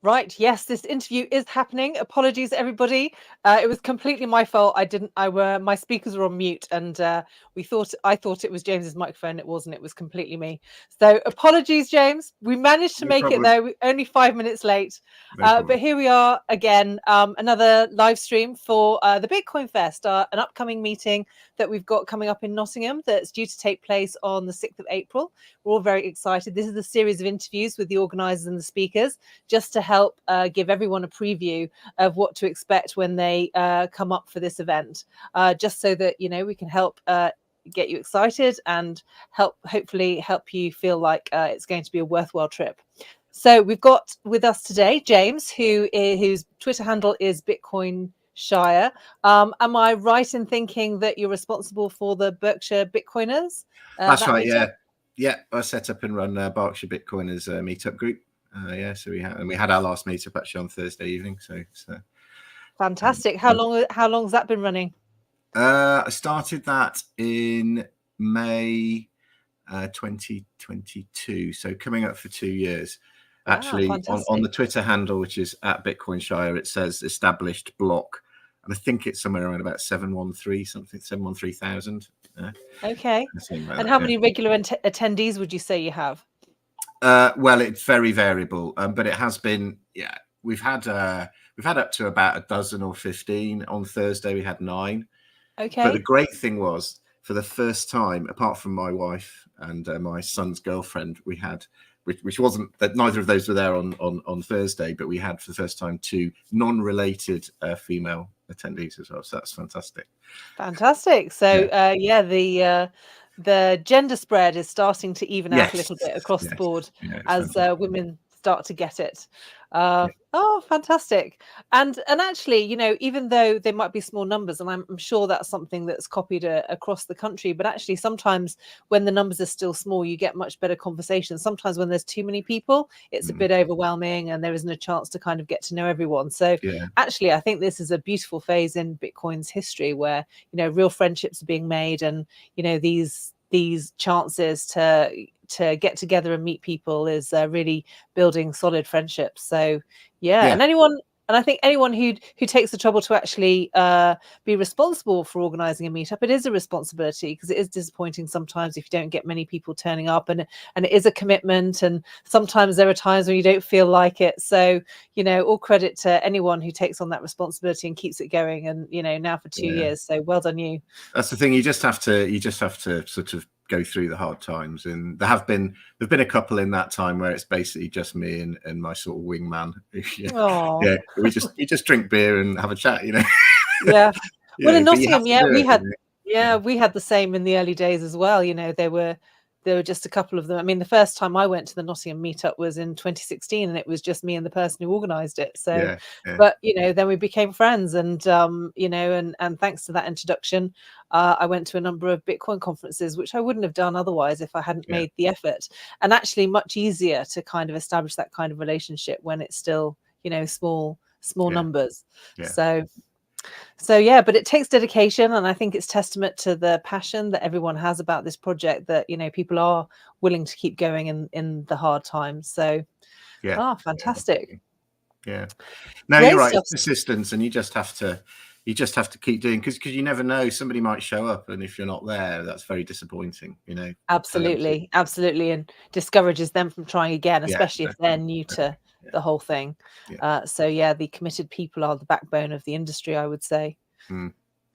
Right. Yes, this interview is happening. Apologies, everybody. It was completely my fault. My speakers were on mute, and I thought it was James's microphone. It wasn't. It was completely me. So apologies, James. We managed to No make it problem. though. We're only 5 minutes late, No problem. but here we are again. Another live stream for the Bitcoin Fest, an upcoming meeting that we've got coming up in Nottingham that's due to take place on the 6th of April. We're all very excited. This is a series of interviews with the organisers and the speakers, just to help give everyone a preview of what to expect when they come up for this event, just so that we can help get you excited and hopefully help you feel like it's going to be a worthwhile trip. So we've got with us today James, whose Twitter handle is Bitcoin Shire. Am I right in thinking that you're responsible for the Berkshire Bitcoiners? That's right. Meetup? Yeah. I set up and run Berkshire Bitcoiners meetup group. So we had our last meetup actually on Thursday evening. So Fantastic. How long has that been running? I started that in May 2022. So coming up for 2 years. Actually, on the Twitter handle, which is at Bitcoin Shire, it says established block, and I think it's somewhere around about 713,000. Okay. And how many regular attendees would you say you have? Well, it's very variable, but it has been. Yeah, we've had up to about a dozen or 15. On Thursday, we had 9. Okay. But the great thing was, for the first time, apart from my wife and my son's girlfriend, we had, which wasn't that neither of those were there on Thursday, but we had for the first time 2 non-related female attendees as well. So that's fantastic. Fantastic. So the gender spread is starting to even out a little bit across the board as women start to get it. Oh, fantastic. And actually, even though they might be small numbers, and I'm sure that's something that's copied across the country, but actually sometimes when the numbers are still small, you get much better conversations. Sometimes when there's too many people, it's a bit overwhelming and there isn't a chance to kind of get to know everyone. So actually, I think this is a beautiful phase in Bitcoin's history where, real friendships are being made, and, these chances to get together and meet people is really building solid friendships. So and I think anyone who takes the trouble to actually be responsible for organizing a meetup, it is a responsibility, because it is disappointing sometimes if you don't get many people turning up, and it is a commitment, and sometimes there are times when you don't feel like it. So all credit to anyone who takes on that responsibility and keeps it going, and now for 2 years. So well done you. That's the thing. You just have to sort of go through the hard times, and there've been a couple in that time where it's basically just me and my sort of wingman. We just drink beer and have a chat, Well, in Nottingham, we had the same in the early days as well. There were just a couple of them. I mean, the first time I went to the Nottingham meetup was in 2016, and it was just me and the person who organised it. So, but then we became friends, and and thanks to that introduction, I went to a number of Bitcoin conferences, which I wouldn't have done otherwise if I hadn't made the effort. And actually, much easier to kind of establish that kind of relationship when it's still small numbers. So but it takes dedication, and I think it's testament to the passion that everyone has about this project, that people are willing to keep going in the hard times. So fantastic. No, you're right. It's persistence, and you just have to keep doing, because you never know, somebody might show up, and if you're not there, that's very disappointing. Absolutely, and discourages them from trying again, especially if they're new to the whole thing. So the committed people are the backbone of the industry, I would say.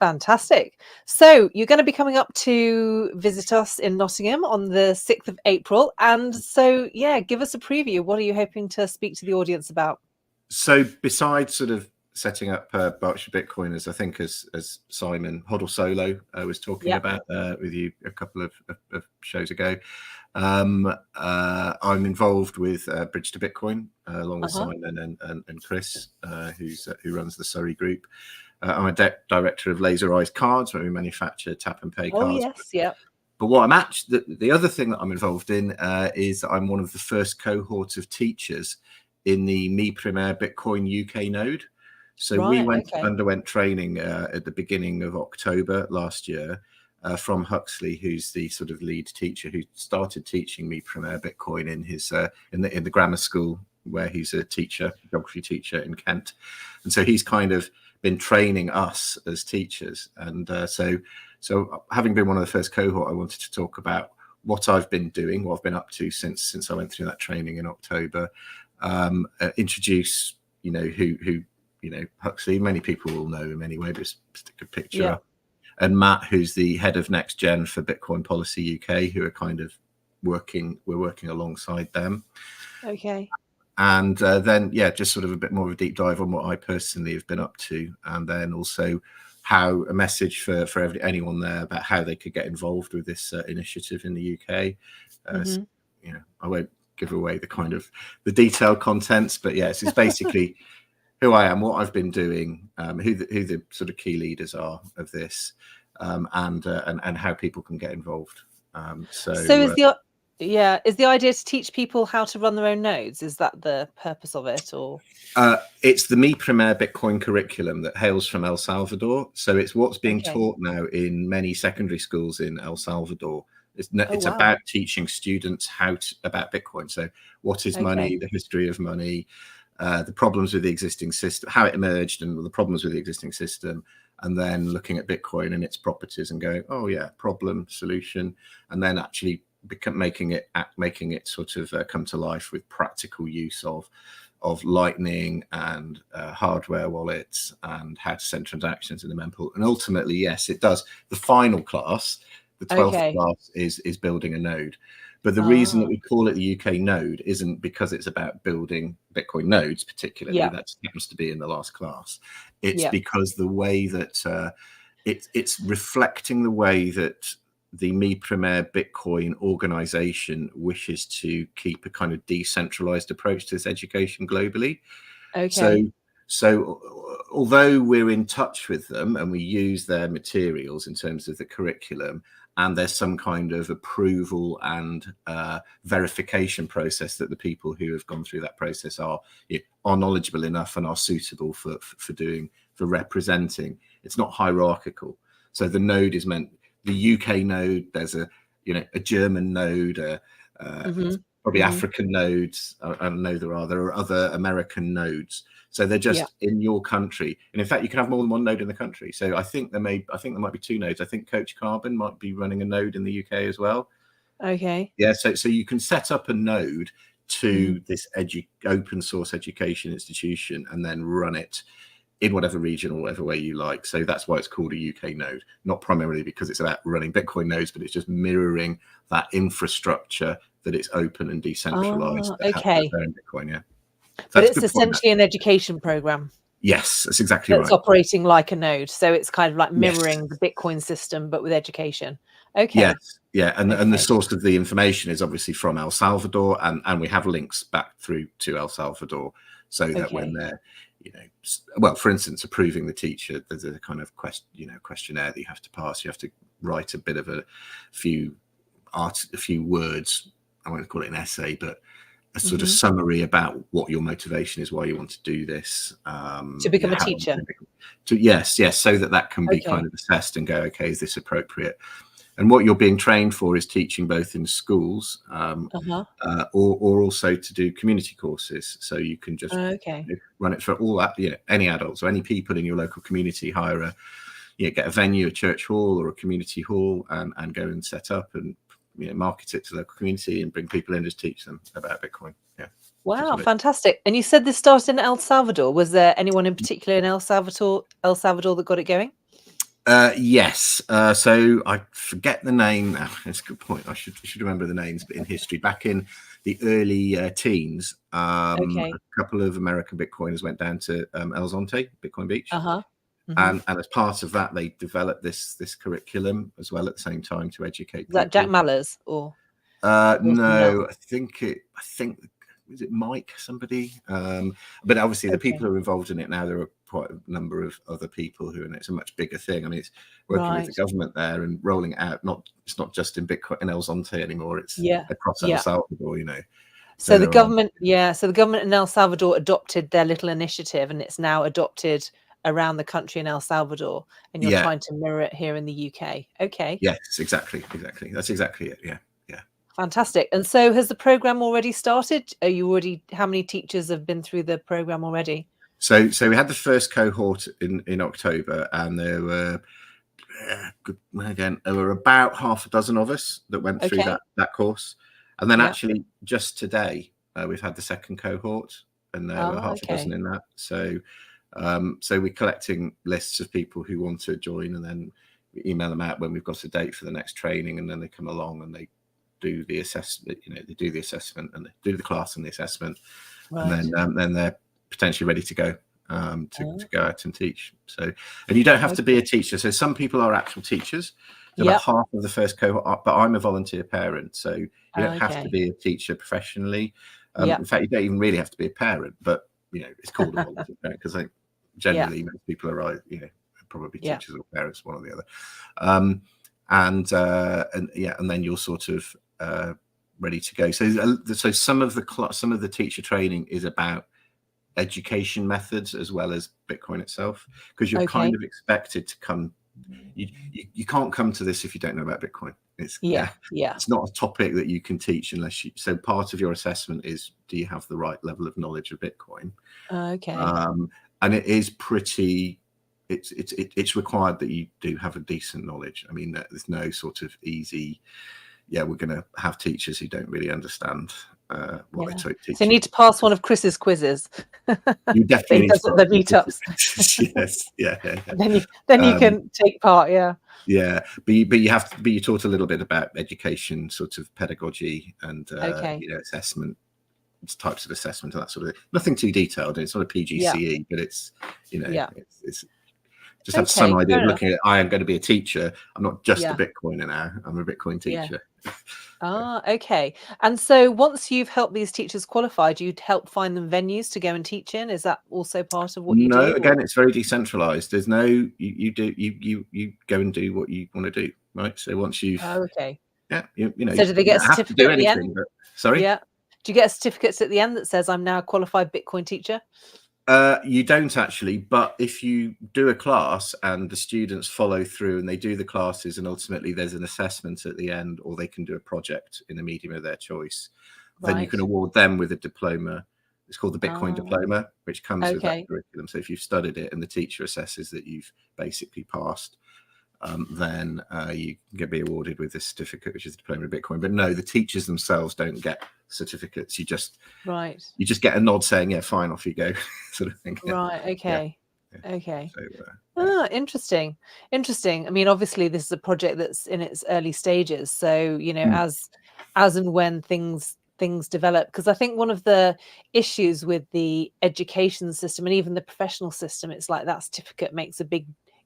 Fantastic. So you're going to be coming up to visit us in Nottingham on the 6th of April, and so give us a preview. What are you hoping to speak to the audience about? So besides sort of setting up Berkshire Bitcoiners, I think as Simon Hodl Solo was talking about with you a couple of shows ago, I'm involved with Bridge to Bitcoin along with Simon and Chris, who runs the Surrey group. I'm a director of Laser Eyes Cards, where we manufacture tap and pay cards. But what I'm actually, the other thing that I'm involved in is I'm one of the first cohort of teachers in the Mi Primer Bitcoin UK node. So we underwent training at the beginning of October last year from Huxley, who's the sort of lead teacher who started teaching Mi Primer Bitcoin in his in the grammar school where he's a geography teacher in Kent. And so he's kind of been training us as teachers. And so having been one of the first cohort, I wanted to talk about what I've been doing, what I've been up to since I went through that training in October. Introduce, who Huxley, many people will know him anyway, but stick a picture up. And Matt, who's the head of Next Gen for Bitcoin Policy UK, who are kind of we're working alongside them. Okay. And then, just sort of a bit more of a deep dive on what I personally have been up to, and then also how a message for anyone there about how they could get involved with this initiative in the UK. I won't give away the kind of the detailed contents, but yes, it's basically who I am, what I've been doing, who the sort of key leaders are of this, and how people can get involved. Is the idea to teach people how to run their own nodes? Is that the purpose of it, or? It's the Mi Primer Bitcoin curriculum that hails from El Salvador. So it's what's being taught now in many secondary schools in El Salvador. It's about teaching students about Bitcoin. So what is money, the history of money, the problems with the existing system, how it emerged and the problems with the existing system, and then looking at Bitcoin and its properties and going, oh yeah, problem, solution, and then actually making it sort of come to life with practical use of Lightning and hardware wallets and how to send transactions in the mempool. And ultimately, yes, it does. The final class, the 12th class, is building a node. But the reason that we call it the UK node isn't because it's about building Bitcoin nodes particularly. That happens to be in the last class. It's because the way that it's reflecting the way that the Mi Primer Bitcoin organization wishes to keep a kind of decentralized approach to this education globally. So although we're in touch with them and we use their materials in terms of the curriculum, and there's some kind of approval and verification process that the people who have gone through that process are knowledgeable enough and are suitable for representing, it's not hierarchical. So the node is meant, the UK node, there's a German node, probably African nodes. I know there are other American nodes. So they're just in your country, and in fact, you can have more than one node in the country. So I think there might be two nodes. I think Coach Carbon might be running a node in the UK as well. Okay. Yeah. So you can set up a node to this open source education institution and then run it in whatever region or whatever way you like. So that's why it's called a UK node, not primarily because it's about running Bitcoin nodes, but it's just mirroring that infrastructure, that it's open and decentralized. In Bitcoin, yeah. So but it's essentially an education program. Yes, that's exactly right. It's operating like a node. So it's kind of like mirroring the Bitcoin system, but with education. Okay. Yes. Yeah. And the source of the information is obviously from El Salvador, and we have links back through to El Salvador so that when they're, for instance, approving the teacher, there's a kind of questionnaire that you have to pass. You have to write a bit of a few words. I won't call it an essay, but a sort of summary about what your motivation is, why you want to do this. To become a teacher. Yes, so that can be kind of assessed and go, okay, is this appropriate? And what you're being trained for is teaching both in schools or also to do community courses. So you can just run it for all that, any adults or any people in your local community, get a venue, a church hall or a community hall, and go and set up and market it to the local community and bring people in and just teach them about Bitcoin. Yeah. Wow, fantastic. And you said this started in El Salvador. Was there anyone in particular in El Salvador that got it going? Yes. So I forget the name now. That's a good point. I should remember the names, but in history, back in the early teens, a couple of American Bitcoiners went down to El Zonte, Bitcoin Beach. And as part of that, they developed this curriculum as well at the same time to educate people. Is that Jack Mallers or? No, I think was it Mike somebody? But obviously the people who are involved in it now, there are quite a number of other people and it's a much bigger thing. I mean, it's working with the government there and rolling it out. It's not just in Bitcoin in El Zonte anymore. It's across El Salvador, So the government, so the government in El Salvador adopted their little initiative, and it's now adopted around the country in El Salvador, and you're trying to mirror it here in the UK. Okay. Yes, exactly. That's exactly it. Yeah. Fantastic. And so has the program already started? How many teachers have been through the program already? So we had the first cohort in October, and there were about half a dozen of us that went through that course. And then actually just today we've had the second cohort, and there were half a dozen in that. So we're collecting lists of people who want to join, and then we email them out when we've got a date for the next training, and then they come along and they do the assessment. They do the assessment and they do the class and the assessment, and then they're potentially ready to go to go out and teach. So, and you don't have to be a teacher. So some people are actual teachers. So about half of the first cohort, but I'm a volunteer parent, so you don't have to be a teacher professionally. In fact, you don't even really have to be a parent, but it's called a volunteer parent because I think generally most people are probably teachers or parents, one or the other. And then you're sort of ready to go. So some of the teacher training is about education methods as well as Bitcoin itself, because you're kind of expected to come. You can't come to this if you don't know about Bitcoin. It's not a topic that you can teach unless you. So part of your assessment is, do you have the right level of knowledge of Bitcoin? And it is pretty. It's required that you do have a decent knowledge. I mean, there's no sort of easy. We're going to have teachers who don't really understand what they teach. So you need to pass one of Chris's quizzes. You definitely need to the meetups. Yes, Then you can take part. But you have to be taught a little bit about education, sort of pedagogy, and assessment, types of assessment, and that sort of thing. Nothing too detailed. It's not a PGCE, but it's it's just have some idea of looking at. I am going to be a teacher. I'm not just a Bitcoiner now. I'm a Bitcoin teacher. Okay. And so once you've helped these teachers qualify, do you help find them venues to go and teach in? Is that also part of what you do? No, again, it's very decentralized. There's no you go and do what you want to do, right? So once you've so do they get a certificate at the end? Sorry? Yeah. Do you get certificates at the end that says I'm now a qualified Bitcoin teacher? You don't actually, but if you do a class and the students follow through and they do the classes, and ultimately there's an assessment at the end, or they can do a project in a medium of their choice, then you can award them with a diploma. It's called the Bitcoin diploma, which comes with that curriculum. So if you've studied it and the teacher assesses that you've basically passed, then you can be awarded with this certificate, which is the diploma of Bitcoin. But no, the teachers themselves don't get certificates. You just get a nod saying, fine, off you go, sort of thing. Okay. So, interesting. I mean, obviously this is a project that's in its early stages, so as and when things develop, because I think one of the issues with the education system and even the professional system, it's like that certificate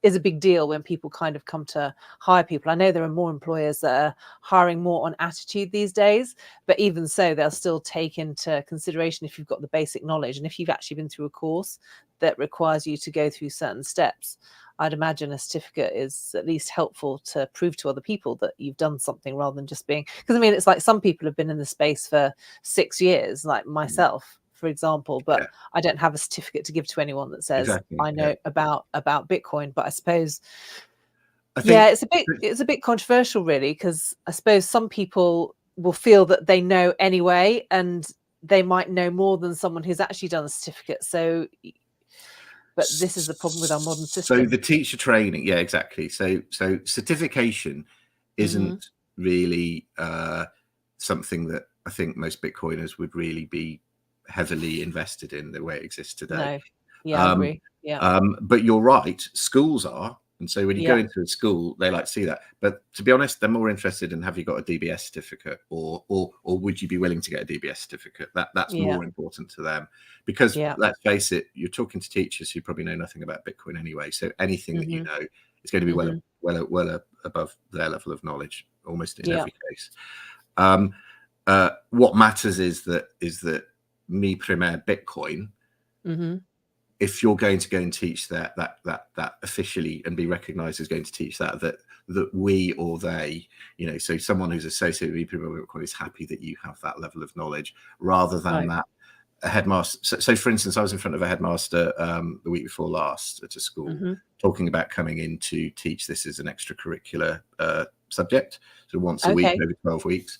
is a big deal when people kind of come to hire people. I know there are more employers that are hiring more on attitude these days, but even so, they'll still take into consideration if you've got the basic knowledge, and if you've actually been through a course that requires you to go through certain steps. I'd imagine a certificate is at least helpful to prove to other people that you've done something, rather than just being, because I mean, it's like some people have been in the space for 6 years, like myself, for example, but I don't have a certificate to give to anyone that says I know about Bitcoin. But I suppose it's a bit controversial, really, because I suppose some people will feel that they know anyway, and they might know more than someone who's actually done a certificate. So but this is the problem with our modern system. So the teacher training, exactly. So certification isn't really something that I think most Bitcoiners would really be heavily invested in the way it exists today. I agree. But you're right, schools are. And so when you go into a school, they like to see that. But to be honest, they're more interested in, have you got a DBS certificate, or would you be willing to get a DBS certificate? That's more important to them, because let's face it, you're talking to teachers who probably know nothing about Bitcoin anyway. So anything that you know is going to be well above their level of knowledge, almost in every case. What matters is that mi primer Bitcoin. If you're going to go and teach that officially and be recognized as going to teach that we or they, so someone who's associated with Bitcoin is happy that you have that level of knowledge, rather than that a headmaster. So for instance, I was in front of a headmaster the week before last at a school talking about coming in to teach this as an extracurricular subject, so once a week over 12 weeks.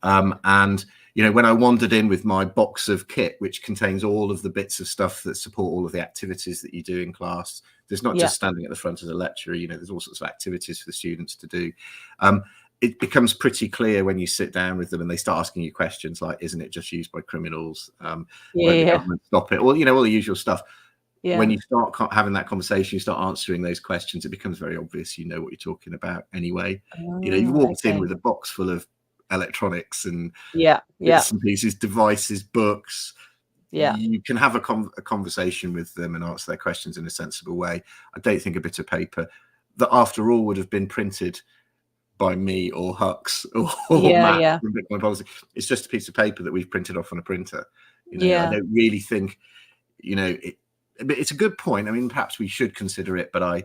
And when I wandered in with my box of kit, which contains all of the bits of stuff that support all of the activities that you do in class, there's not just standing at the front as a lecturer, there's all sorts of activities for the students to do. It becomes pretty clear when you sit down with them and they start asking you questions like, isn't it just used by criminals? Won't the government stop it? Or, all the usual stuff. When you start having that conversation, you start answering those questions, it becomes very obvious you know what you're talking about anyway. You walked in with a box full of electronics and bits and pieces, devices, books. You can have a conversation with them and answer their questions in a sensible way. I don't think a bit of paper that, after all, would have been printed by me or Hux or Matt from Bitcoin Policy. It's just a piece of paper that we've printed off on a printer. I don't really think, it's a good point. I mean, perhaps we should consider it, but I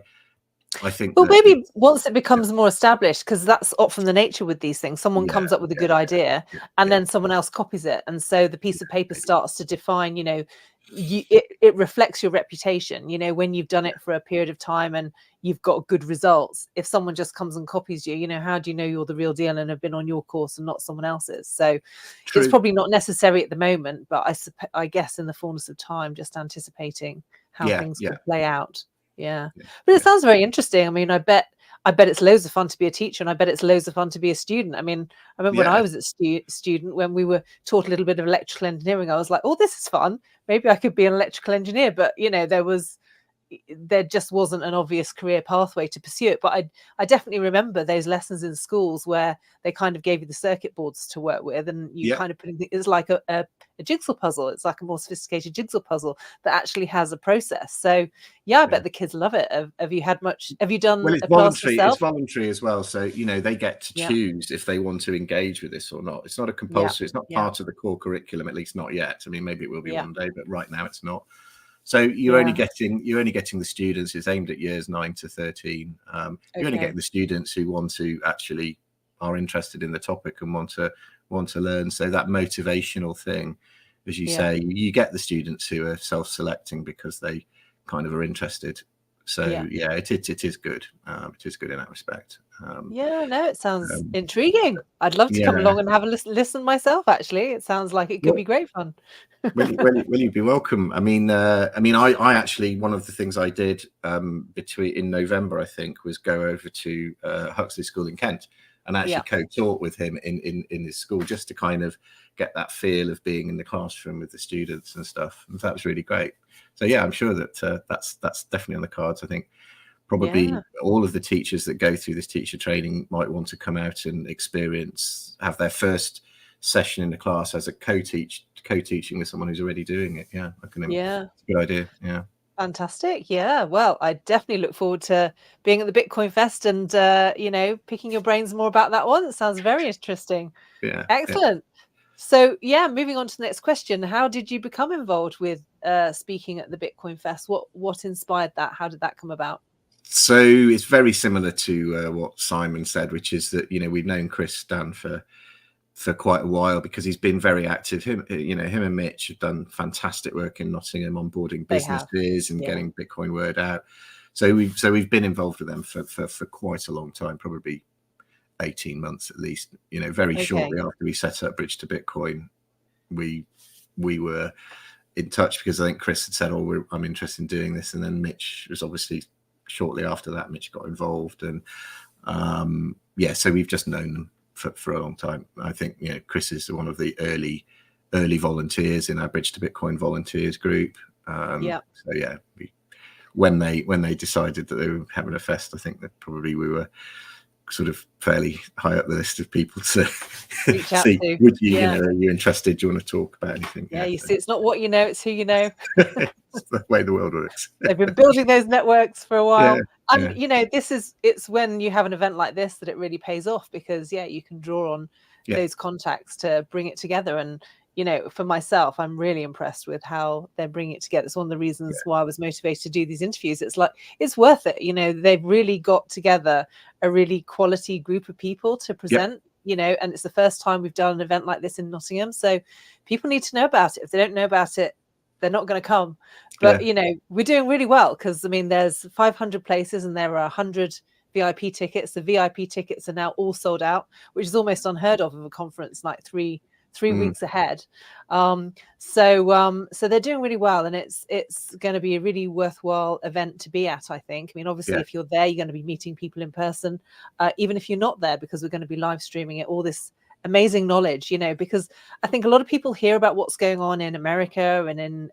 think. Well, maybe once it becomes more established, because that's often the nature with these things. Someone comes up with a good idea, and then someone else copies it, and so the piece of paper starts to define. It reflects your reputation. When you've done it for a period of time and you've got good results. If someone just comes and copies you, how do you know you're the real deal and have been on your course and not someone else's? So it's probably not necessary at the moment, but I guess in the fullness of time, just anticipating how things could play out. But it sounds very interesting. I mean, I bet it's loads of fun to be a teacher, and I bet it's loads of fun to be a student. I mean, I remember when I was a student, when we were taught a little bit of electrical engineering, I was like, oh, this is fun. Maybe I could be an electrical engineer. But, there just wasn't an obvious career pathway to pursue it. But I definitely remember those lessons in schools where they kind of gave you the circuit boards to work with, and you kind of it's like a jigsaw puzzle. It's like a more sophisticated jigsaw puzzle that actually has a process. So I bet the kids love it. Have you done it's voluntary? It's voluntary as well. So they get to choose if they want to engage with this or not. It's not a compulsory. It's not part of the core curriculum, at least not yet. I mean, maybe it will be one day, but right now it's not. So you're only getting the students. It's aimed at years 9 to 13. You're only getting the students who want to actually are interested in the topic and want to learn. So that motivational thing, as you say, you get the students who are self-selecting because they kind of are interested. So it is good. It is good in that respect. It sounds intriguing. I'd love to come along and have a listen myself. Actually, it sounds like it could be great fun. Will you be welcome? I mean, I actually, one of the things I did in November, I think, was go over to Huxley School in Kent and actually co-taught with him in his school, just to kind of get that feel of being in the classroom with the students and stuff. And that was really great. So I'm sure that that's definitely on the cards. I think probably all of the teachers that go through this teacher training might want to come out and have their first session in the class as a co-teaching with someone who's already doing it. It's a good idea. Fantastic. Well, I definitely look forward to being at the Bitcoin Fest and picking your brains more about that one. It sounds very interesting. Excellent. So moving on to the next question. How did you become involved with speaking at the Bitcoin Fest? What inspired that? How did that come about? So it's very similar to what Simon said, which is that we've known Chris Stan for quite a while because he's been very active. Him and Mitch have done fantastic work in Nottingham, onboarding businesses and getting Bitcoin word out. So we've been involved with them for quite a long time, probably 18 months at least. Very shortly after we set up Bridge to Bitcoin, we were in touch because I think Chris had said, I'm interested in doing this, and then Mitch was obviously shortly after that. Mitch got involved, and so we've just known them for a long time. I think Chris is one of the early volunteers in our Bridge to Bitcoin volunteers group. When they decided that they were having a fest, I think that probably we were sort of fairly high up the list of people to see. Would you, are you interested? Do you want to talk about anything? You see, it's not what you know, it's who you know. It's the way the world works. They've been building those networks for a while. It's when you have an event like this that it really pays off, because you can draw on those contacts to bring it together. And for myself, I'm really impressed with how they're bringing it together. It's one of the reasons why I was motivated to do these interviews. It's like, it's worth it. They've really got together a really quality group of people to present, and it's the first time we've done an event like this in Nottingham. So people need to know about it. If they don't know about it, they're not going to come. But, we're doing really well because, there's 500 places and there are 100 VIP tickets. The VIP tickets are now all sold out, which is almost unheard of a conference like three weeks ahead. So they're doing really well, and it's going to be a really worthwhile event to be at, I think. I mean, obviously, if you're there, you're going to be meeting people in person, even if you're not there, because we're going to be live streaming it, all this amazing knowledge, because I think a lot of people hear about what's going on in America and in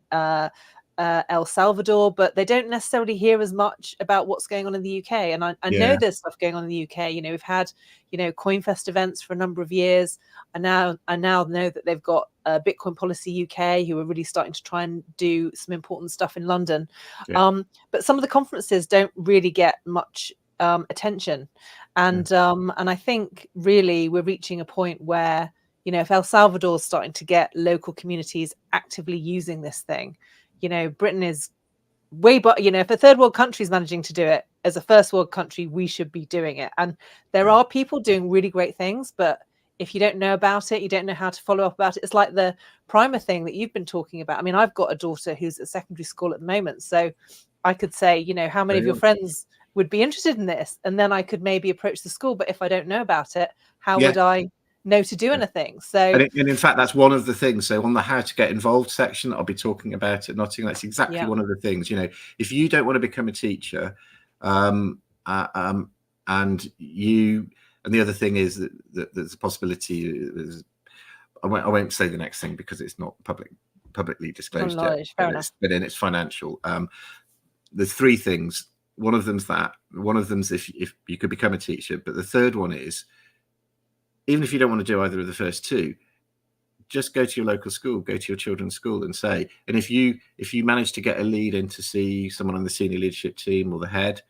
El Salvador, but they don't necessarily hear as much about what's going on in the UK. And I know there's stuff going on in the UK. We've had, CoinFest events for a number of years. I now know that they've got Bitcoin Policy UK, who are really starting to try and do some important stuff in London. But some of the conferences don't really get much attention. And I think really we're reaching a point where, if El Salvador is starting to get local communities actively using this thing, Britain is way, but if a third world country is managing to do it, as a first world country, we should be doing it. And there are people doing really great things, but if you don't know about it, you don't know how to follow up about it. It's like the primer thing that you've been talking about. I mean, I've got a daughter who's at secondary school at the moment, so I could say, how many of your friends would be interested in this, and then I could maybe approach the school. But if I don't know about it, how would I know to do anything? So and in fact, that's one of the things. So on the how to get involved section, I'll be talking about at Nottingham. That's exactly one of the things. If you don't want to become a teacher, and the other thing is that there's a possibility. I won't say the next thing because it's not publicly disclosed yet, but it's financial. There's three things. One of them's that. One of them's if you could become a teacher, but the third one is, even if you don't want to do either of the first two, just go to your local school, go to your children's school and say, and if you manage to get a lead in to see someone on the senior leadership team or the head,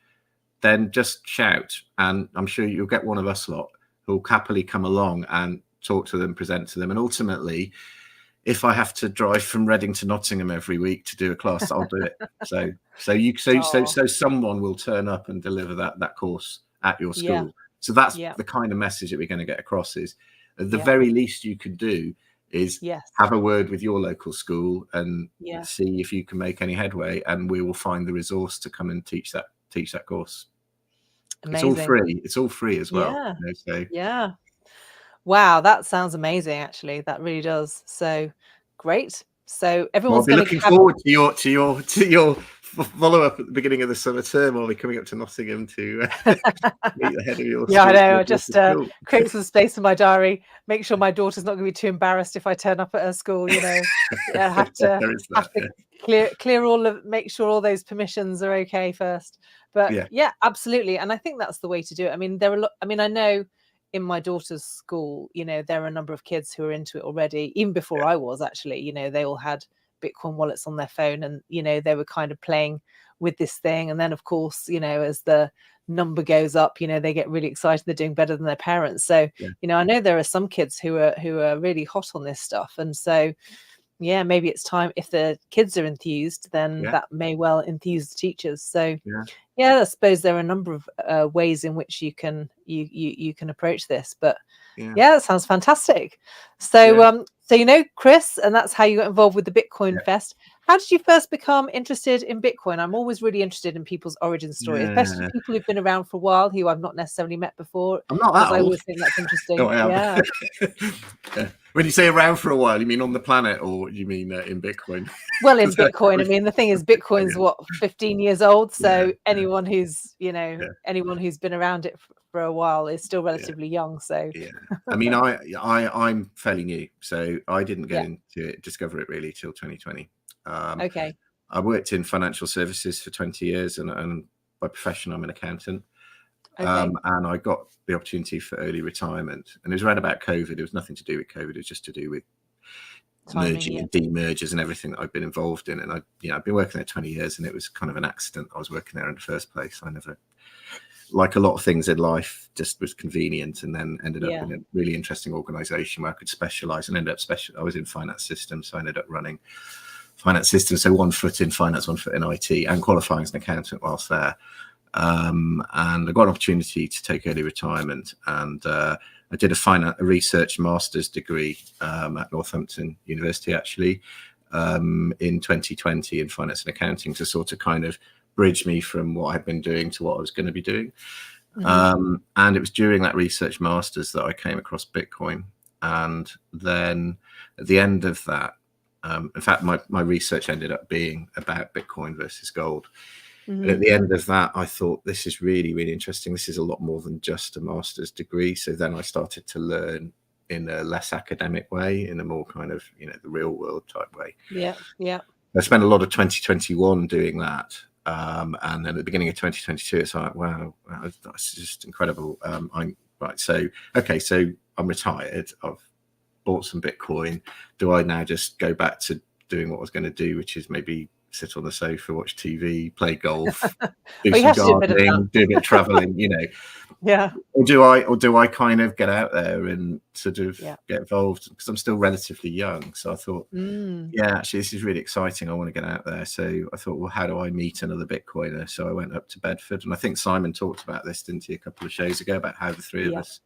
then just shout. And I'm sure you'll get one of us lot who will happily come along and talk to them, present to them. And ultimately, if I have to drive from Reading to Nottingham every week to do a class, I'll do it. So someone will turn up and deliver that course at your school. Yeah. So that's the kind of message that we're going to get across. Is the very least you can do is have a word with your local school and see if you can make any headway, and we will find the resource to come and teach that course. Amazing. It's all free as well. Wow, that sounds amazing. Actually, that really does. So great. So everyone's going to looking forward to your follow-up at the beginning of the summer term. I'll be coming up to Nottingham to meet the head of your school. I know. I just create some space in my diary. Make sure my daughter's not going to be too embarrassed if I turn up at her school. I have to clear make sure all those permissions are okay first. But absolutely. And I think that's the way to do it. I mean, I know in my daughter's school, there are a number of kids who are into it already, even before I was actually. They all had Bitcoin wallets on their phone, and they were kind of playing with this thing. And then of course, as the number goes up, they get really excited. They're doing better than their parents. So I know there are some kids who are really hot on this stuff, and so maybe it's time, if the kids are enthused, then that may well enthuse the teachers. So I suppose there are a number of ways in which you can approach this, but that sounds fantastic. So Chris, and that's how you got involved with the Bitcoin Fest. How did you first become interested in Bitcoin? I'm always really interested in people's origin story, especially people who've been around for a while who I've not necessarily met before. I'm not that old. I always think that's interesting. When you say around for a while, you mean on the planet, or you mean in Bitcoin? Well, in Bitcoin, I mean, the thing is, Bitcoin's 15 years old. So anyone who's, anyone who's been around it for a while is still relatively young. So I mean, I'm fairly new, so I didn't get into it, discover it really till 2020. I worked in financial services for 20 years, and by profession, I'm an accountant. And I got the opportunity for early retirement, and it was around about COVID. It was nothing to do with COVID. It was just to do with merging and demergers and everything that I've been involved in. And I've been working there 20 years, and it was kind of an accident. I was working there in the first place. I never, like a lot of things in life, just was convenient, and then ended up in a really interesting organization where I could specialize, and ended up I was in finance systems, so I ended up running finance systems. So one foot in finance, one foot in IT, and qualifying as an accountant whilst there. And I got an opportunity to take early retirement, and I did a research master's degree at Northampton University, actually, in 2020 in finance and accounting, to sort of kind of bridge me from what I'd been doing to what I was going to be doing. And it was during that research masters that I came across Bitcoin. And then at the end of that, in fact, my research ended up being about Bitcoin versus gold. And at the end of that, I thought, this is really, really interesting. This is a lot more than just a master's degree. So then I started to learn in a less academic way, in a more kind of, the real world type way. Yeah. I spent a lot of 2021 doing that. And then at the beginning of 2022, it's like, wow, that's just incredible. So I'm retired. I've bought some Bitcoin. Do I now just go back to doing what I was going to do, which is maybe sit on the sofa, watch TV, play golf, do some gardening, do a bit of traveling, Yeah. Or do I kind of get out there and sort of get involved, because I'm still relatively young. So I thought, actually, this is really exciting. I want to get out there. So I thought, well, how do I meet another Bitcoiner? So I went up to Bedford, and I think Simon talked about this, didn't he, a couple of shows ago, about how the three of us,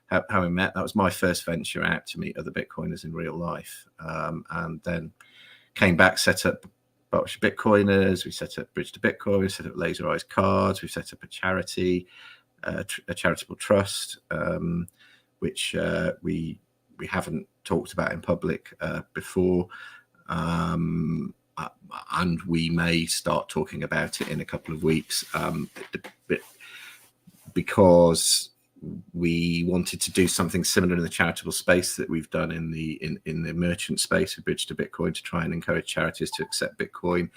how we met. That was my first venture out to meet other Bitcoiners in real life. And then came back, set up Berkshire Bitcoiners, we set up Bridge to Bitcoin, we set up Laser Eyes Cards, we set up a charity, a charitable trust, which we haven't talked about in public before, and we may start talking about it in a couple of weeks, because we wanted to do something similar in the charitable space that we've done in the merchant space with Bridge to Bitcoin, to try and encourage charities to accept Bitcoin,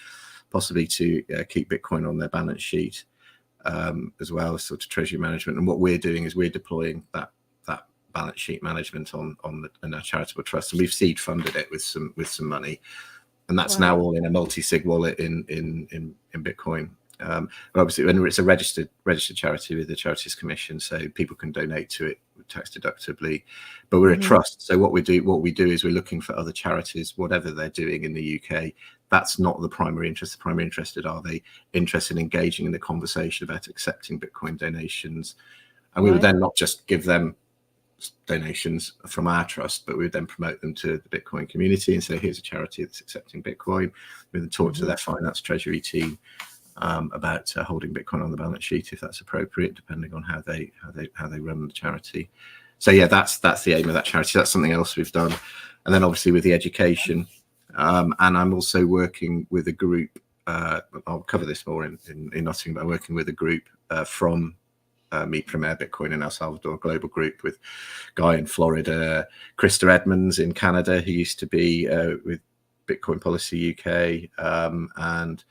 possibly to keep Bitcoin on their balance sheet, as well as sort of treasury management. And what we're doing is we're deploying that balance sheet management on our charitable trust, and we've seed funded it with some money, and that's now all in a multi-sig wallet in Bitcoin. But obviously, when it's a registered charity with the Charities Commission, so people can donate to it tax deductibly. But we're a trust, so what we do is we're looking for other charities, whatever they're doing in the UK. That's not the primary interest. The primary interested, are they interested in engaging in the conversation about accepting Bitcoin donations? And we would then not just give them donations from our trust, but we would then promote them to the Bitcoin community and say, here's a charity that's accepting Bitcoin. We then talk to their finance treasury team about holding Bitcoin on the balance sheet, if that's appropriate, depending on how they run the charity. So that's the aim of that charity. That's something else we've done. And then obviously with the education, and I'm also working with a group. I'll cover this more in Nottingham, but I'm working with a group from Mi Primer Bitcoin in El Salvador, global group, with Guy in Florida, Krista Edmonds in Canada, who used to be with Bitcoin Policy UK, and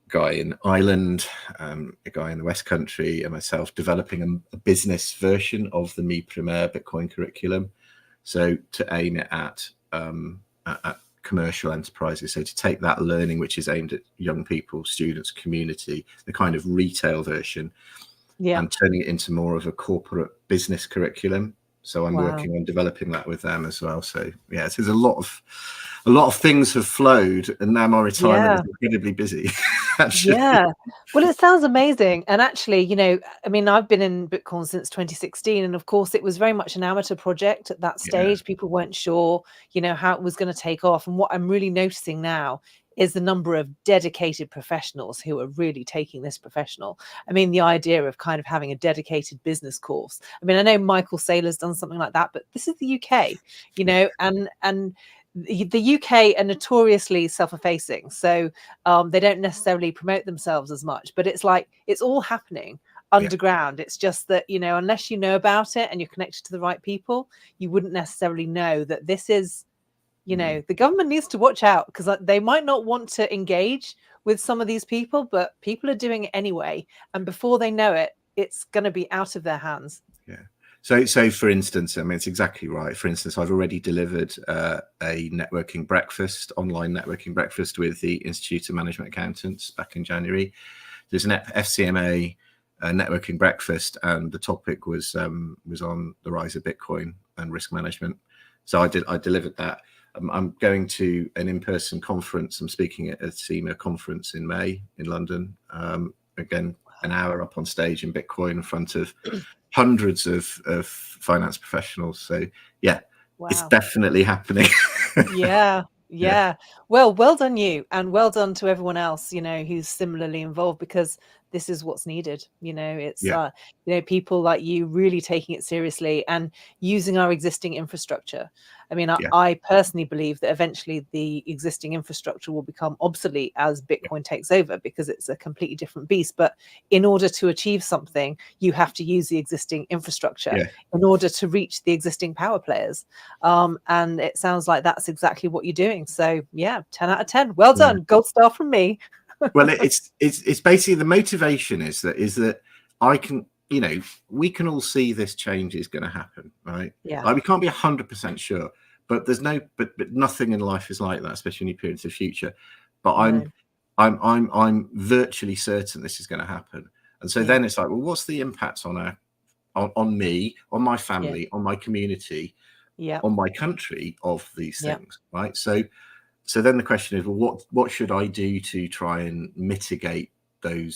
Guy in Ireland, a guy in the West Country, and myself, developing a business version of the Mi Primer Bitcoin curriculum. So to aim it at commercial enterprises, so to take that learning, which is aimed at young people, students, community, the kind of retail version, and turning it into more of a corporate business curriculum. So I'm working on developing that with them as well. So there's a lot of things have flowed, and now my retirement is incredibly busy. Well, it sounds amazing. And actually, I mean, I've been in Bitcoin since 2016, and of course it was very much an amateur project at that stage. People weren't sure, how it was going to take off. And what I'm really noticing now is the number of dedicated professionals who are really taking this professional. I mean, the idea of kind of having a dedicated business course. I mean, I know Michael Saylor's done something like that, but this is the UK, and the UK are notoriously self-effacing, so they don't necessarily promote themselves as much, but it's like it's all happening underground. It's just that, unless you know about it and you're connected to the right people, you wouldn't necessarily know that this is, the government needs to watch out, because they might not want to engage with some of these people, but people are doing it anyway, and before they know it, it's going to be out of their hands. So for instance, I mean, it's exactly right. For instance, I've already delivered a networking breakfast, online networking breakfast, with the Institute of Management Accountants back in January. There's an FCMA networking breakfast, and the topic was on the rise of Bitcoin and risk management. So I delivered that. I'm going to an in-person conference. I'm speaking at a SEMA conference in May in London. Again, an hour up on stage in Bitcoin in front of hundreds of finance professionals. So it's definitely happening. Well done you, and well done to everyone else, who's similarly involved, because this is what's needed. It's people like you really taking it seriously and using our existing infrastructure. I mean, I personally believe that eventually the existing infrastructure will become obsolete as Bitcoin takes over, because it's a completely different beast. But in order to achieve something, you have to use the existing infrastructure in order to reach the existing power players. And it sounds like that's exactly what you're doing. So 10 out of 10. Well done. Gold star from me. Well, it's basically, the motivation is that I can, we can all see this change is going to happen, right? Like, we can't be 100% sure, but there's but nothing in life is like that, especially when you peer into the future. But I'm virtually certain this is going to happen. And so then it's like, well, what's the impact on on me, on my family, on my community, on my country of these things, right? So then the question is, well, what should I do to try and mitigate the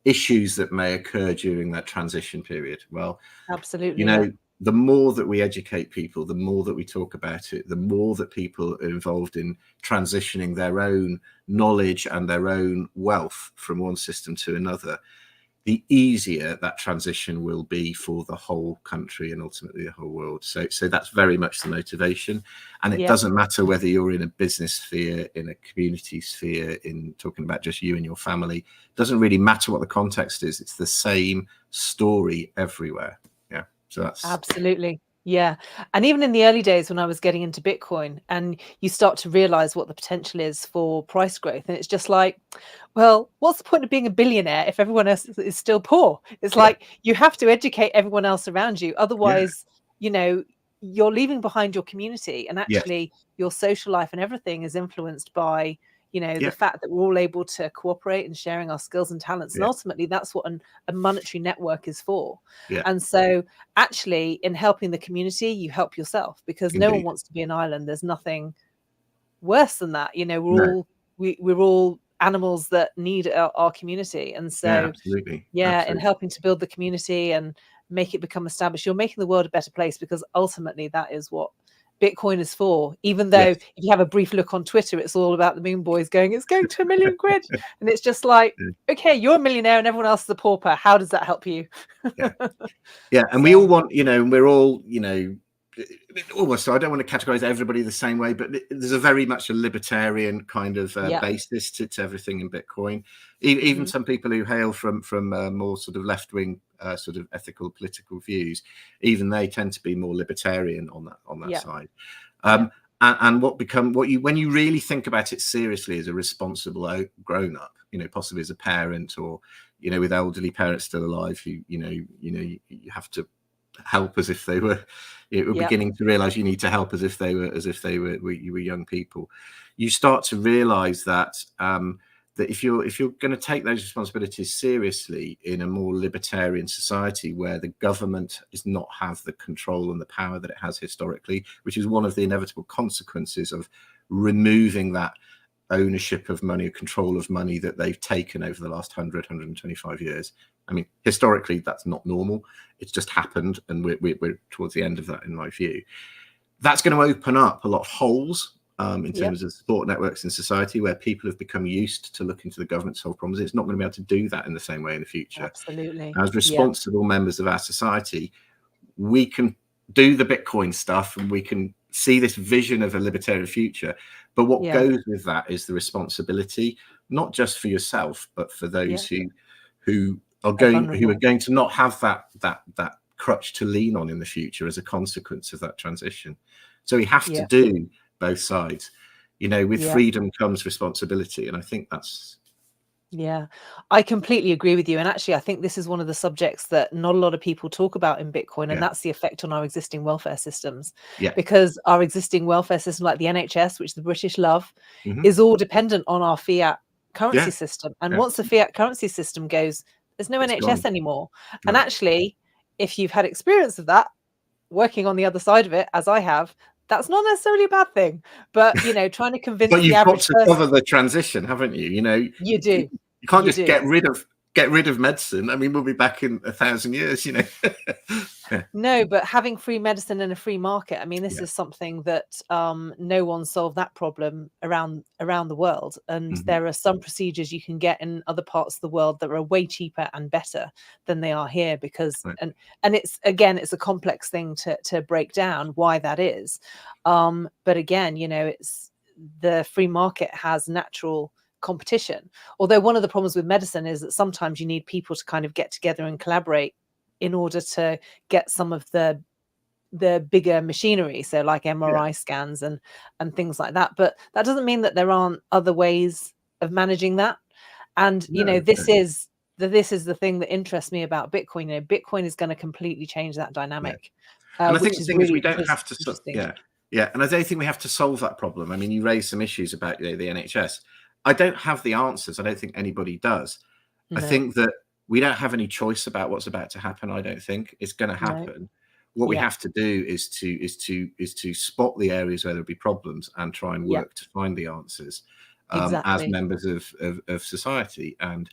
issues that may occur during that transition period? Well, absolutely. The more that we educate people, the more that we talk about it, the more that people are involved in transitioning their own knowledge and their own wealth from one system to another, the easier that transition will be for the whole country and ultimately the whole world. So that's very much the motivation. And it doesn't matter whether you're in a business sphere, in a community sphere, in talking about just you and your family. It doesn't really matter what the context is. It's the same story everywhere. Yeah. So that's absolutely. Yeah. And even in the early days when I was getting into Bitcoin, and you start to realize what the potential is for price growth. And it's just like, well, what's the point of being a billionaire if everyone else is still poor? It's like, you have to educate everyone else around you. Otherwise, you're leaving behind your community, and actually your social life and everything is influenced by the fact that we're all able to cooperate and sharing our skills and talents. And ultimately, that's what a monetary network is for. And so actually, in helping the community, you help yourself, because no one wants to be an island. There's nothing worse than that. We're all animals that need our community. And so, absolutely. in helping to build the community and make it become established, you're making the world a better place, because ultimately that is what Bitcoin is for. Even though if you have a brief look on Twitter, it's all about the Moon Boys going, it's going to £1 million. And it's just like, okay, you're a millionaire and everyone else is a pauper. How does that help you? And we all want, and we're all, almost, so I don't want to categorize everybody the same way, but there's a very much a libertarian kind of basis to everything in Bitcoin. Even some people who hail from more sort of left-wing sort of ethical political views, even they tend to be more libertarian on that side. And when you really think about it seriously as a responsible grown-up, possibly as a parent, or with elderly parents still alive, who you have to help as if they were beginning to realize you need to help as if they were young people. You start to realize that that if you're going to take those responsibilities seriously in a more libertarian society, where the government does not have the control and the power that it has historically, which is one of the inevitable consequences of removing that ownership of money, control of money that they've taken over the last 125 years. I mean, historically, that's not normal. It's just happened, and we're towards the end of that, in my view. That's going to open up a lot of holes in terms of support networks in society, where people have become used to looking to the government to solve problems. It's not going to be able to do that in the same way in the future. Absolutely. As responsible members of our society, we can do the Bitcoin stuff, and we can see this vision of a libertarian future. But what goes with that is the responsibility, not just for yourself, but for those who are going to not have that crutch to lean on in the future as a consequence of that transition. So we have to do both sides. With freedom comes responsibility, and I think that's. Yeah, I completely agree with you. And actually, I think this is one of the subjects that not a lot of people talk about in Bitcoin, and that's the effect on our existing welfare systems. Because our existing welfare system, like the NHS, which the British love, is all dependent on our fiat currency system. And once the fiat currency system goes, there's no NHS anymore. No. And actually, if you've had experience of that, working on the other side of it, as I have, that's not necessarily a bad thing. But trying to convince but you've the average got to cover the transition, haven't you? You do. You can't just get rid of get rid of medicine, I mean, we'll be back in 1,000 years, you know. Yeah. No, but having free medicine and a free market, I mean, this is something that no one solved that problem around the world. And there are some procedures you can get in other parts of the world that are way cheaper and better than they are here, because and it's, again, it's a complex thing to break down why that is. But again, you know, it's the free market has natural competition. Although one of the problems with medicine is that sometimes you need people to kind of get together and collaborate in order to get some of the bigger machinery, so like MRI scans and things like that. But that doesn't mean that there aren't other ways of managing that. And you know, this is the thing that interests me about Bitcoin. You know, Bitcoin is going to completely change that dynamic. And I think the thing is, we don't have to and I don't think we have to solve that problem. I mean, you raised some issues about, you know, the NHS. I don't have the answers. I don't think anybody does. I think that we don't have any choice about what's about to happen. I don't think it's going to happen. What we have to do is to spot the areas where there'll be problems and try and work to find the answers as members of society. And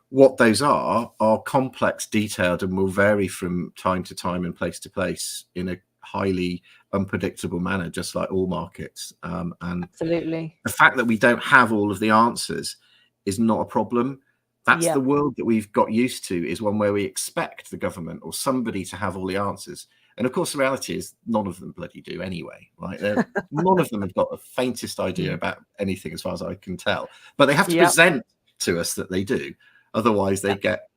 what those are complex, detailed, and will vary from time to time and place to place in a highly unpredictable manner, just like all markets. And absolutely, the fact that we don't have all of the answers is not a problem. That's the world that we've got used to, is one where we expect the government or somebody to have all the answers. And of course, the reality is none of them bloody do anyway, right? None of them have got the faintest idea about anything, as far as I can tell. But they have to present to us that they do. Otherwise, they get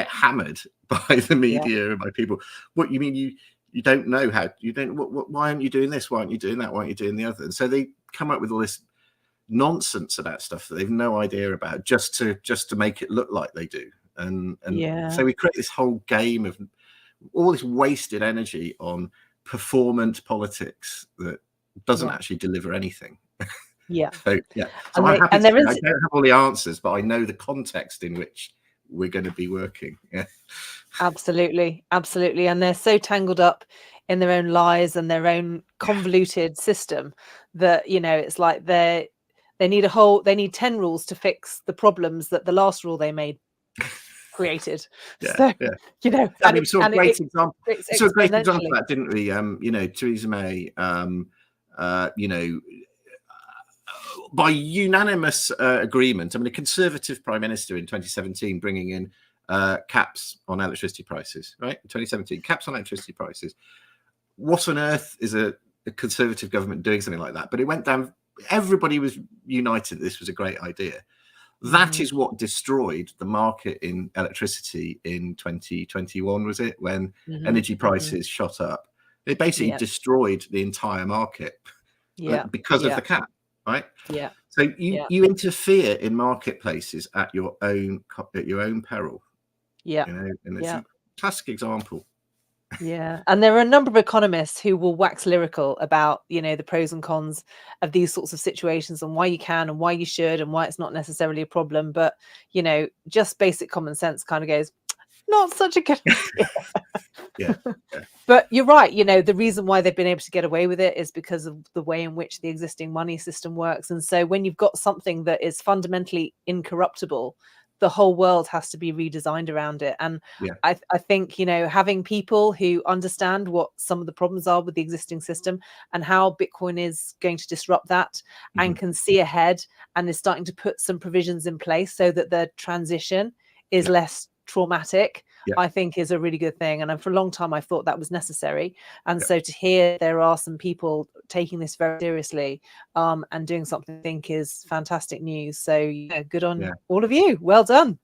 hammered by the media and by people. What you mean? You don't know how? You don't. Why aren't you doing this? Why aren't you doing that? Why aren't you doing the other? And so they come up with all this nonsense about stuff that they've no idea about, just to make it look like they do. And so we create this whole game of all this wasted energy on performance politics that doesn't actually deliver anything. So I'm happy I don't have all the answers, but I know the context in which we're going to be working. Absolutely. And they're so tangled up in their own lies and their own convoluted system that, you know, it's like they need 10 rules to fix the problems that the last rule they made created. You know, we saw a great example. We saw a great example of that, didn't we? You know, Theresa May, you know, by unanimous agreement, I mean, a Conservative Prime Minister in 2017 bringing in caps on electricity prices, right? In 2017, caps on electricity prices. What on earth is a Conservative government doing something like that? But it went down. Everybody was united. This was a great idea. That is what destroyed the market in electricity in 2021, was it? When energy prices shot up. It basically destroyed the entire market because of the cap, right? So you interfere in marketplaces at your own peril. You know, and it's a classic example. And there are a number of economists who will wax lyrical about, you know, the pros and cons of these sorts of situations and why you can and why you should and why it's not necessarily a problem. But, you know, just basic common sense kind of goes, not such a good idea. But you're right. You know, the reason why they've been able to get away with it is because of the way in which the existing money system works. And so when you've got something that is fundamentally incorruptible, the whole world has to be redesigned around it. And I think, you know, having people who understand what some of the problems are with the existing system and how Bitcoin is going to disrupt that and can see ahead and is starting to put some provisions in place so that the transition is less traumatic, I think is a really good thing. And for a long time, I thought that was necessary. And so to hear there are some people taking this very seriously and doing something, I think is fantastic news. So good on all of you. Well done.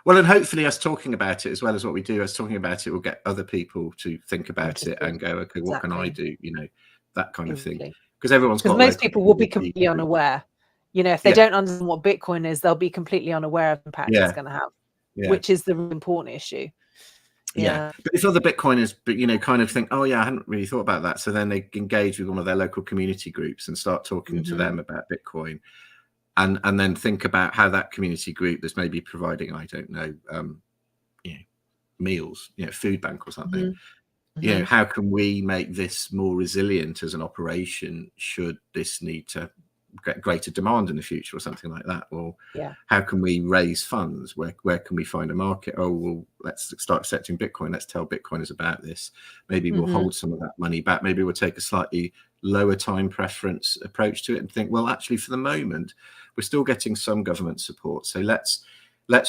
Well, and hopefully us talking about it as well as what we do, us talking about it will get other people to think about it and go, okay, what can I do? You know, that kind of thing. Because most people will be completely unaware. You know, if they don't understand what Bitcoin is, they'll be completely unaware of the impact it's going to have. Which is the important issue. But if other Bitcoiners, you know, kind of think, oh yeah, I hadn't really thought about that. So then they engage with one of their local community groups and start talking to them about Bitcoin, and then think about how that community group that's maybe providing, I don't know, you know, meals, you know, food bank or something. You know, how can we make this more resilient as an operation should this need to greater demand in the future or something like that. Or yeah, how can we raise funds? Where can we find a market? Oh, well, let's start accepting Bitcoin. Let's tell Bitcoiners about this. Maybe we'll hold some of that money back. Maybe we'll take a slightly lower time preference approach to it and think, well, actually, for the moment, we're still getting some government support. So let's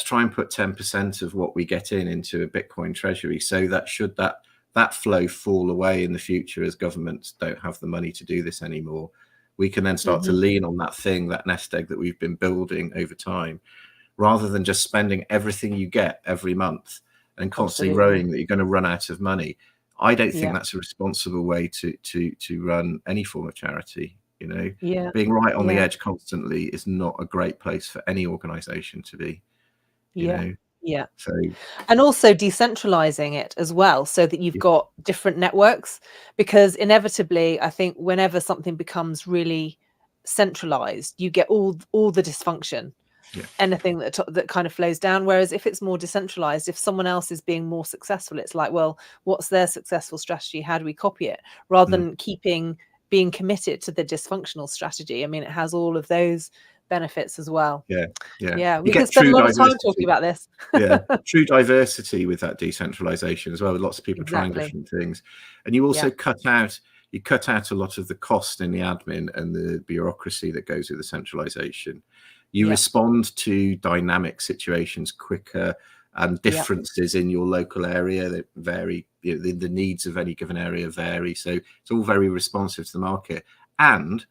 try and put 10% of what we get into a Bitcoin treasury, so that should that flow fall away in the future as governments don't have the money to do this anymore, we can then start to lean on that nest egg that we've been building over time, rather than just spending everything you get every month and constantly worrying that you're going to run out of money. I don't think that's a responsible way to run any form of charity. You know, being right on the edge constantly is not a great place for any organization to be. You know? So, and also decentralizing it as well, so that you've got different networks, because inevitably, I think whenever something becomes really centralized, you get all the dysfunction. Anything that kind of flows down. Whereas if it's more decentralized, if someone else is being more successful, it's like, well, what's their successful strategy? How do we copy it? Rather than being committed to the dysfunctional strategy. I mean, it has all of those benefits as well. Yeah. We could spend a lot of time talking about this. True diversity with that decentralization as well, with lots of people trying different things. And you also cut out a lot of the cost in the admin and the bureaucracy that goes with the centralization. You respond to dynamic situations quicker, and differences in your local area that vary. You know, the needs of any given area vary, so it's all very responsive to the market. And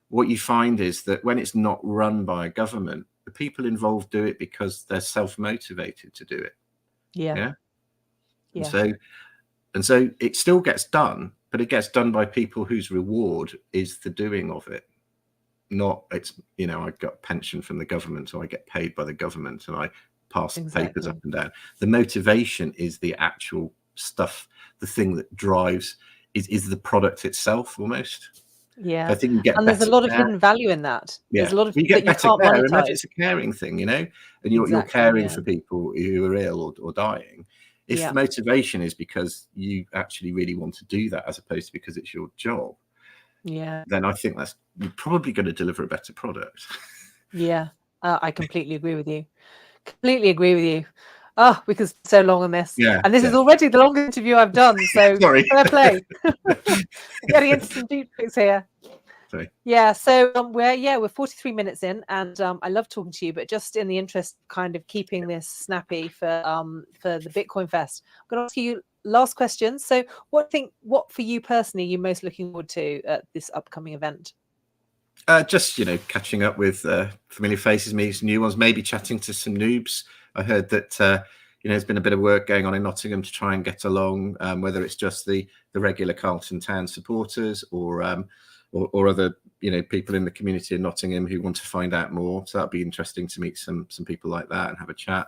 what you find is that when it's not run by a government, the people involved do it because they're self-motivated to do it. And so it still gets done, but it gets done by people whose reward is the doing of it. Not it's, you know, I got pension from the government, or I get paid by the government and I pass papers up and down. The motivation is the actual stuff. The thing that drives is the product itself, almost. I think you get, and there's a lot of hidden value in that. There's a lot of you get that you can't monetize. Imagine it's a caring thing, you know, and you're caring for people who are ill or dying. If the motivation is because you actually really want to do that, as opposed to because it's your job, then I think you're probably going to deliver a better product. I completely agree with you. Oh, we could spend so long on this. And this is already the longest interview I've done. So fair play. Getting into some deep things here. Sorry. So we're 43 minutes in, and I love talking to you, but just in the interest of kind of keeping this snappy for the Bitcoin Fest, I'm going to ask you last question. So what for you personally, you're most looking forward to at this upcoming event? Just, you know, catching up with familiar faces, meeting some new ones, maybe chatting to some noobs. I heard that you know, there's been a bit of work going on in Nottingham to try and get along, whether it's just the regular Carlton Town supporters or other, you know, people in the community in Nottingham who want to find out more. So that'd be interesting to meet some people like that and have a chat,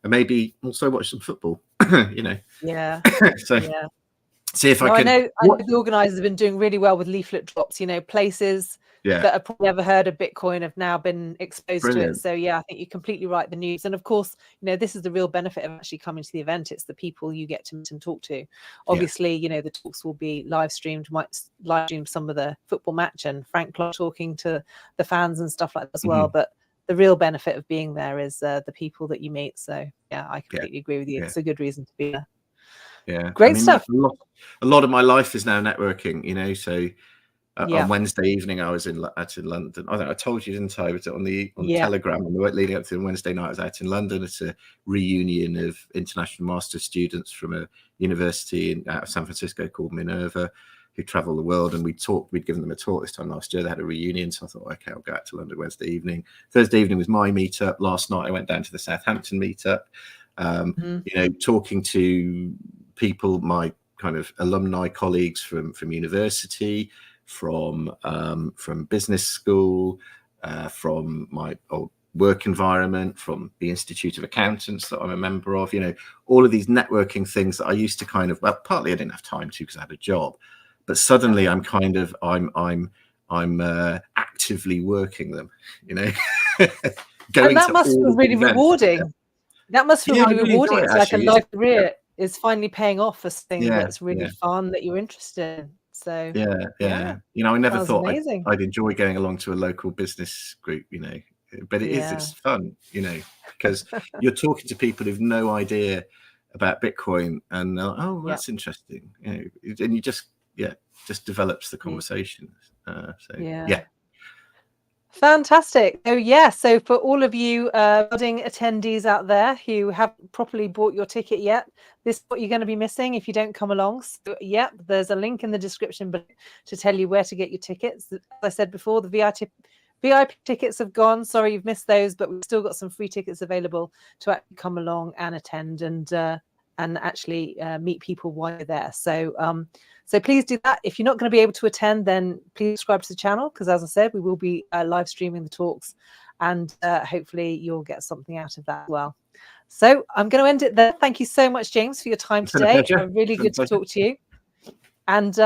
and maybe also watch some football. You know. See if I can. I know the organisers have been doing really well with leaflet drops. You know, places that have probably never heard of Bitcoin have now been exposed to it. So I think you're completely right. The news, and of course, you know, this is the real benefit of actually coming to the event. It's the people you get to meet and talk to. Obviously, you know, the talks will be live streamed. Might live stream some of the football match and Frank Clark talking to the fans and stuff like that as well. But the real benefit of being there is the people that you meet. So I completely agree with you. It's a good reason to be there. Great stuff. A lot of my life is now networking, you know. So on Wednesday evening, I was out in London. I think I told you, didn't I? Was it on Telegram? And leading up to Wednesday night, I was out in London at a reunion of international master's students from a university out of San Francisco called Minerva, who travel the world. And we'd given them a talk this time last year. They had a reunion, so I thought, okay, I'll go out to London Wednesday evening. Thursday evening was my meetup. Last night, I went down to the Southampton meetup. You know, talking to people, my kind of alumni colleagues from university, from business school, from my old work environment, from the Institute of Accountants that I'm a member of. You know, all of these networking things that I used to kind of, well, partly I didn't have time to because I had a job, but suddenly I'm actively working them. You know, and that must feel really rewarding. That must feel really rewarding. It's like a life career is finally paying off for something that's really fun that you're interested in. So yeah. You know, I never thought amazing. I'd enjoy going along to a local business group, you know, but it's fun, you know, because you're talking to people who've no idea about Bitcoin, and oh, that's interesting, you know, and you just develops the conversation. Fantastic. So for all of you budding attendees out there who haven't properly bought your ticket yet, this is what you're going to be missing if you don't come along. So there's a link in the description below to tell you where to get your tickets. As I said before, the VIP tickets have gone. Sorry you've missed those, but we've still got some free tickets available to actually come along and attend and actually meet people while you're there. So please do that. If you're not going to be able to attend, then please subscribe to the channel, because as I said, we will be live streaming the talks, and hopefully you'll get something out of that as well. So I'm going to end it there. Thank you so much, James, for your time today. Really good to talk to you. And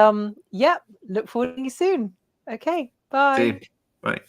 look forward to seeing you soon. Okay, bye. See you. Bye.